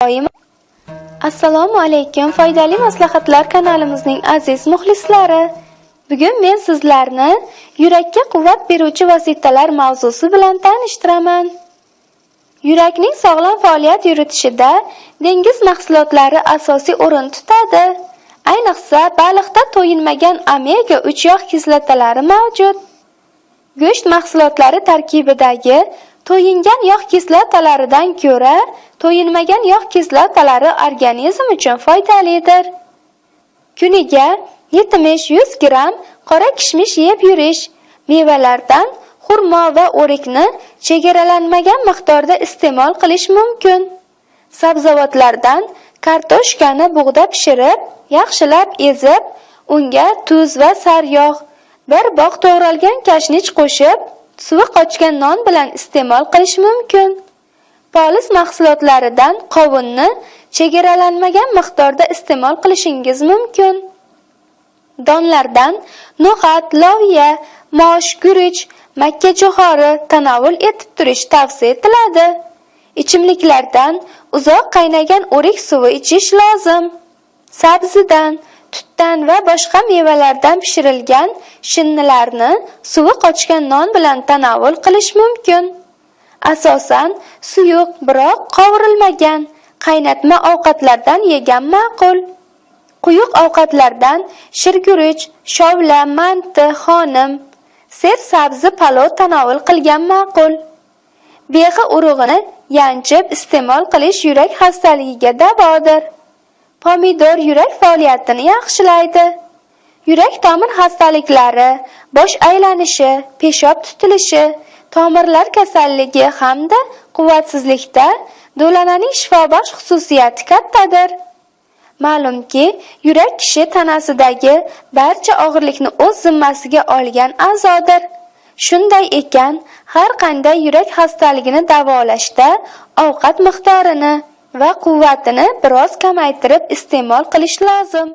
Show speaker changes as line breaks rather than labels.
doim. Assalomu alaykum, foydali maslahatlar kanalimizning aziz muxlislari. Bugun men sizlarni yurakka quvvat beruvchi vositalar mavzusi bilan tanishtiraman. Yurakning sog'lom faoliyat yuritishida dengiz mahsulotlari asosiy o'rin tutadi. Ayniqsa, baliqda to'yinmagan omega 3 yog' kislotalari mavjud. Go'sht mahsulotlari tarkibidagi to'yingan yog' kislotalaridan ko'ra, to'yinmagan yog' kislotalari organizm uchun foydalidir. Kuniga 70-100 gram qora kishmish yeb yurish, mevalardan xurmo va o'rikni chegaralanmagan miqdorda iste'mol qilish mumkin. Sabzavotlardan kartoshkani bug'da pishirib, yaxshilab ezib, unga tuz va saryog', bir bog' to'g'ralgan kashnich qo'shib, suvi qochgan non bilan iste'mol qilish mumkin. Polis mahsulotlaridan qovunni chegaralanmagan miqdorda iste'mol qilishingiz mumkin. Donlardan no'xat, loviya, mosh, guruch, makkajo'xori tanovul etib turish tavsiya etiladi. Ichimliklardan uzoq qaynagan o'rik suvi ichish lozim. Sabzidan, tutdan va boshqa mevalardan pishirilgan shinnilarni suvi qochgan non bilan tanovul qilish mumkin. Asosan suyuq, biroq qovurilmagan qaynatma ovqatlardan yegan ma'qul. Quyuq ovqatlardan shirguruch, shovla, manti, xonim, sabzi palov tanovul qilgan ma'qul. Behi urug'ini yanchib iste'mol qilish yurak xastaligiga davodir. Pomidor yurak faoliyatini yaxshilaydi. Yurak tomir xastaliklari, bosh aylanishi, peshob tutilishi, tomirlar kasalligi hamda quvvatsizlikda do'lananing shifobaxsh xususiyati kattadir. Ma'lumki, yurak kishi tanasidagi barcha og'irlikni o'z zimmasiga olgan a'zodir. Shunday ekan, har qanday yurak xastaligini davolashda ovqat miqdorini va quvvatini biroz kamaytirib iste'mol qilish lozim.